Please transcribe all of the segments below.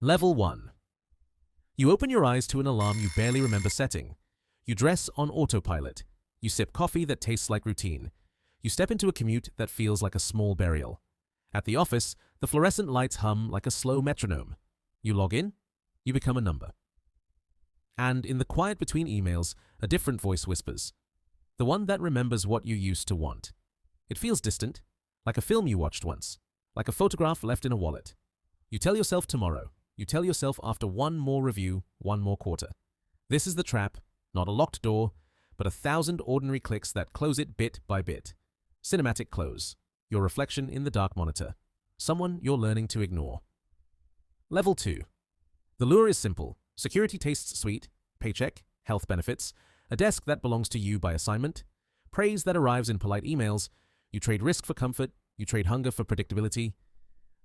Level 1. You open your eyes to an alarm you barely remember setting. You dress on autopilot. You sip coffee that tastes like routine. You step into a commute that feels like a small burial. At the office, the fluorescent lights hum like a slow metronome. You log in, you become a number. And in the quiet between emails, a different voice whispers. The one that remembers what you used to want. It feels distant, like a film you watched once, like a photograph left in a wallet. You tell yourself tomorrow. You tell yourself after one more review, one more quarter. This is the trap, not a locked door, but 1,000 ordinary clicks that close it bit by bit. Cinematic close. Your reflection in the dark monitor. Someone you're learning to ignore. Level 2. The lure is simple. Security tastes sweet. Paycheck, health benefits, a desk that belongs to you by assignment, praise that arrives in polite emails. You trade risk for comfort. You trade hunger for predictability.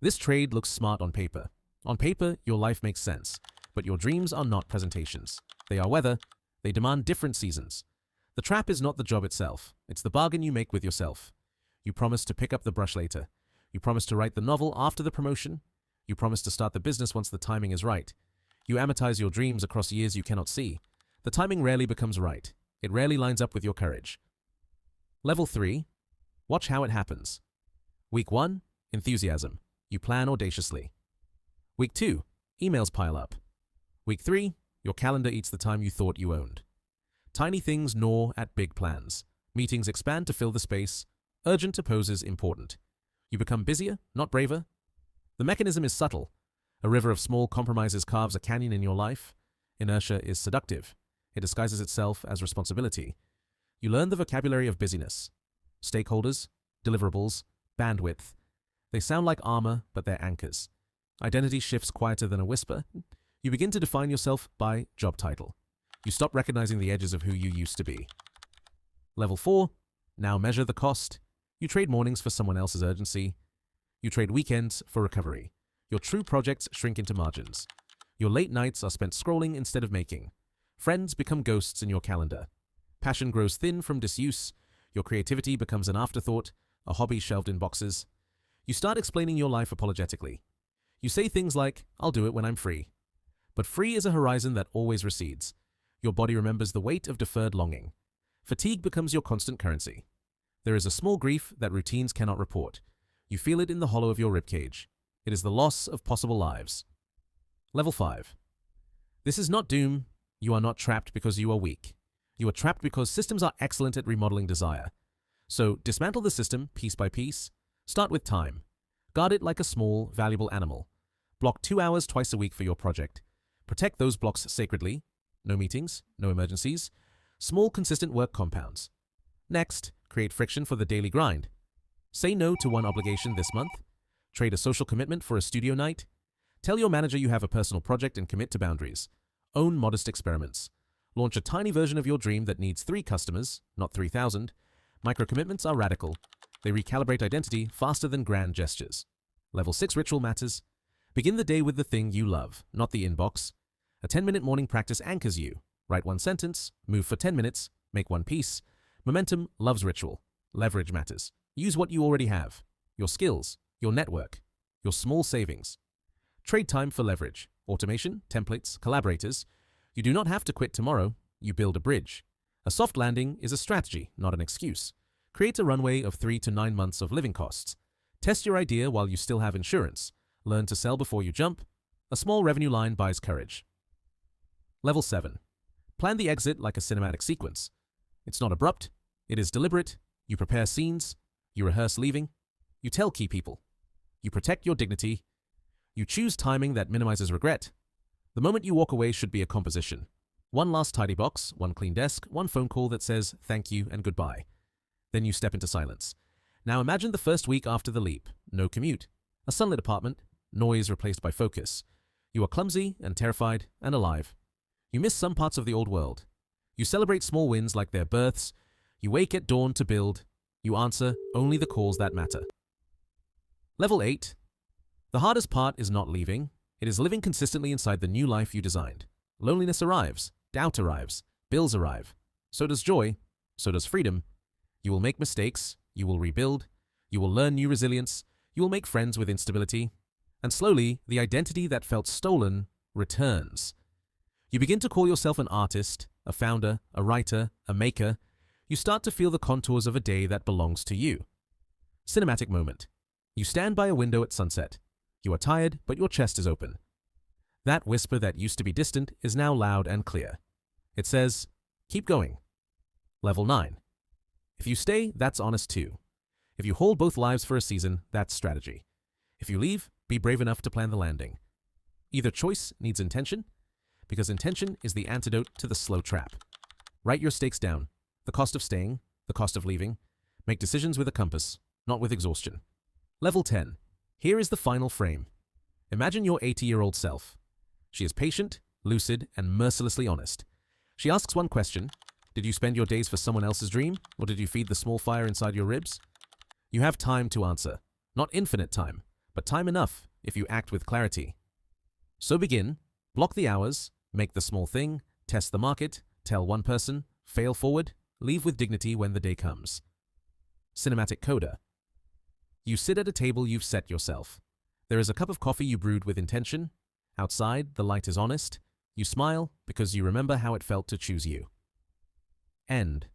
This trade looks smart on paper. On paper, your life makes sense, but your dreams are not presentations. They are weather. They demand different seasons. The trap is not the job itself. It's the bargain you make with yourself. You promise to pick up the brush later. You promise to write the novel after the promotion. You promise to start the business once the timing is right. You amortize your dreams across years you cannot see. The timing rarely becomes right. It rarely lines up with your courage. Level 3. Watch how it happens. Week 1. Enthusiasm. You plan audaciously. Week 2. Emails pile up. Week 3. Your calendar eats the time you thought you owned. Tiny things gnaw at big plans. Meetings expand to fill the space. Urgent opposes important. You become busier, not braver. The mechanism is subtle. A river of small compromises carves a canyon in your life. Inertia is seductive. It disguises itself as responsibility. You learn the vocabulary of busyness. Stakeholders, deliverables, bandwidth. They sound like armor, but they're anchors. Identity shifts quieter than a whisper. You begin to define yourself by job title. You stop recognizing the edges of who you used to be. Level 4. Now measure the cost. You trade mornings for someone else's urgency. You trade weekends for recovery. Your true projects shrink into margins. Your late nights are spent scrolling instead of making. Friends become ghosts in your calendar. Passion grows thin from disuse. Your creativity becomes an afterthought, a hobby shelved in boxes. You start explaining your life apologetically. You say things like, "I'll do it when I'm free." But free is a horizon that always recedes. Your body remembers the weight of deferred longing. Fatigue becomes your constant currency. There is a small grief that routines cannot report. You feel it in the hollow of your ribcage. It is the loss of possible lives. Level 5. This is not doom. You are not trapped because you are weak. You are trapped because systems are excellent at remodeling desire. So dismantle the system piece by piece. Start with time. Guard it like a small, valuable animal. Block 2 hours twice a week for your project. Protect those blocks sacredly. No meetings, no emergencies. Small, consistent work compounds. Next, create friction for the daily grind. Say no to one obligation this month. Trade a social commitment for a studio night. Tell your manager you have a personal project and commit to boundaries. Own modest experiments. Launch a tiny version of your dream that needs 3 customers, not 3,000. Micro-commitments are radical. They recalibrate identity faster than grand gestures. Level 6 ritual matters. Begin the day with the thing you love, not the inbox. A 10-minute morning practice anchors you. Write 1 sentence, move for 10 minutes, make 1 piece. Momentum loves ritual. Leverage matters. Use what you already have. Your skills, your network, your small savings. Trade time for leverage. Automation, templates, collaborators. You do not have to quit tomorrow. You build a bridge. A soft landing is a strategy, not an excuse. Create a runway of 3 to 9 months of living costs. Test your idea while you still have insurance. Learn to sell before you jump. A small revenue line buys courage. Level 7. Plan the exit like a cinematic sequence. It's not abrupt. It is deliberate. You prepare scenes. You rehearse leaving. You tell key people. You protect your dignity. You choose timing that minimizes regret. The moment you walk away should be a composition. 1 last tidy box, 1 clean desk, 1 phone call that says thank you and goodbye. Then you step into silence. Now imagine the first week after the leap. No commute. A sunlit apartment. Noise replaced by focus. You are clumsy and terrified and alive. You miss some parts of the old world. You celebrate small wins like their births. You wake at dawn to build. You answer only the calls that matter. Level 8. The hardest part is not leaving. It is living consistently inside the new life you designed. Loneliness arrives. Doubt arrives. Bills arrive. So does joy. So does freedom. You will make mistakes. You will rebuild. You will learn new resilience. You will make friends with instability. And slowly, the identity that felt stolen returns. You begin to call yourself an artist, a founder, a writer, a maker. You start to feel the contours of a day that belongs to you. Cinematic moment. You stand by a window at sunset. You are tired, but your chest is open. That whisper that used to be distant is now loud and clear. It says, keep going. Level 9. If you stay, that's honest too. If you hold both lives for a season, that's strategy. If you leave, be brave enough to plan the landing. Either choice needs intention, because intention is the antidote to the slow trap. Write your stakes down. The cost of staying, the cost of leaving. Make decisions with a compass, not with exhaustion. Level 10. Here is the final frame. Imagine your 80-year-old self. She is patient, lucid, and mercilessly honest. She asks one question. Did you spend your days for someone else's dream, or did you feed the small fire inside your ribs? You have time to answer. Not infinite time, but time enough if you act with clarity. So begin. Block the hours, make the small thing, test the market, tell one person, fail forward, leave with dignity when the day comes. Cinematic coda. You sit at a table you've set yourself. There is a cup of coffee you brewed with intention. Outside, the light is honest. You smile because you remember how it felt to choose you. End.